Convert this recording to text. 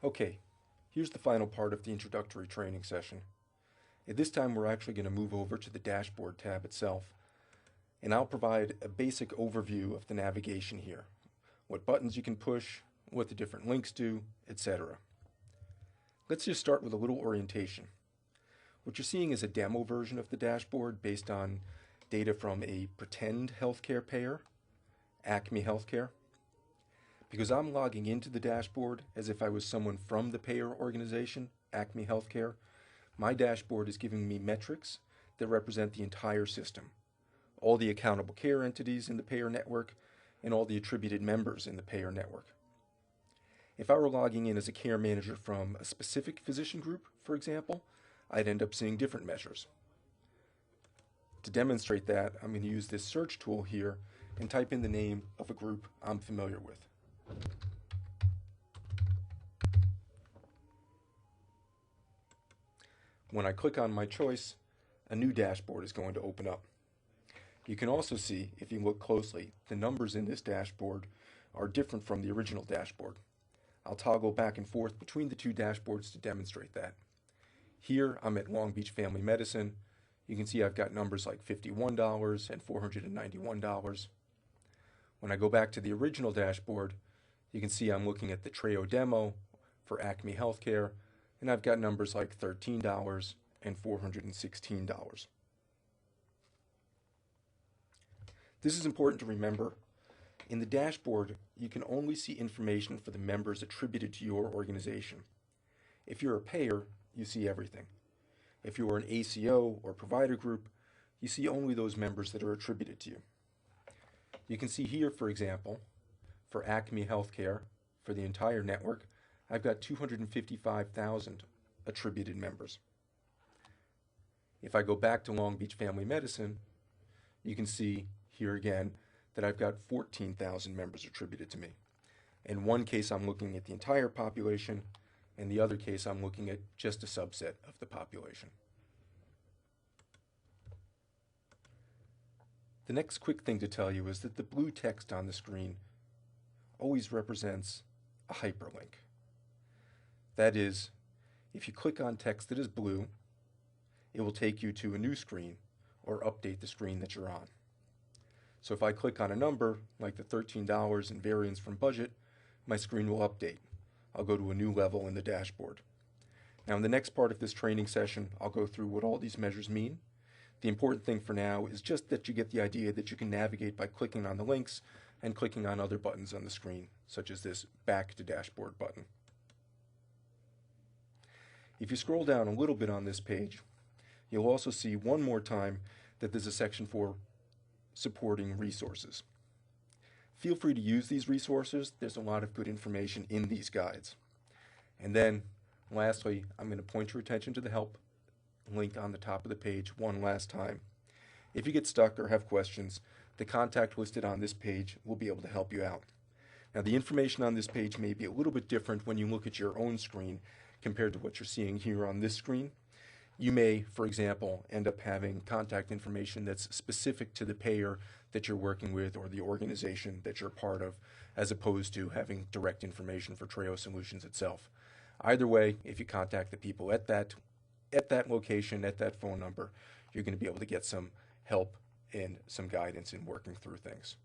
Okay, here's the final part of the introductory training session. At this time, we're actually going to move over to the dashboard tab itself, and I'll provide a basic overview of the navigation here, what buttons you can push, what the different links do, etc. Let's just start with a little orientation. What you're seeing is a demo version of the dashboard based on data from a pretend healthcare payer, Acme Healthcare. Because I'm logging into the dashboard as if I was someone from the payer organization, Acme Healthcare, my dashboard is giving me metrics that represent the entire system, all the accountable care entities in the payer network, and all the attributed members in the payer network. If I were logging in as a care manager from a specific physician group, for example, I'd end up seeing different measures. To demonstrate that, I'm going to use this search tool here and type in the name of a group I'm familiar with. When I click on my choice, a new dashboard is going to open up. You can also see, if you look closely, the numbers in this dashboard are different from the original dashboard. I'll toggle back and forth between the two dashboards to demonstrate that. Here, I'm at Long Beach Family Medicine. You can see I've got numbers like $51 and $491. When I go back to the original dashboard, you can see I'm looking at the Treo demo for Acme Healthcare, and I've got numbers like $13 and $416. This is important to remember. In the dashboard, you can only see information for the members attributed to your organization. If you're a payer, you see everything. If you're an ACO or provider group, you see only those members that are attributed to you. You can see here, for example, for Acme Healthcare, for the entire network, I've got 255,000 attributed members. If I go back to Long Beach Family Medicine, you can see here again that I've got 14,000 members attributed to me. In one case, I'm looking at the entire population. In the other case, I'm looking at just a subset of the population. The next quick thing to tell you is that the blue text on the screen always represents a hyperlink. That is, if you click on text that is blue, it will take you to a new screen or update the screen that you're on. So if I click on a number, like the $13 and variance from budget, my screen will update. I'll go to a new level in the dashboard. Now in the next part of this training session, I'll go through what all these measures mean. The important thing for now is just that you get the idea that you can navigate by clicking on the links and clicking on other buttons on the screen, such as this Back to Dashboard button. If you scroll down a little bit on this page, you'll also see one more time that there's a section for supporting resources. Feel free to use these resources. There's a lot of good information in these guides. And then, lastly, I'm going to point your attention to the help link on the top of the page one last time. If you get stuck or have questions, the contact listed on this page will be able to help you out. Now, the information on this page may be a little bit different when you look at your own screen compared to what you're seeing here on this screen. You may, for example, end up having contact information that's specific to the payer that you're working with or the organization that you're part of, as opposed to having direct information for Treo Solutions itself. Either way, if you contact the people at that location, at that phone number, you're going to be able to get some help and some guidance in working through things.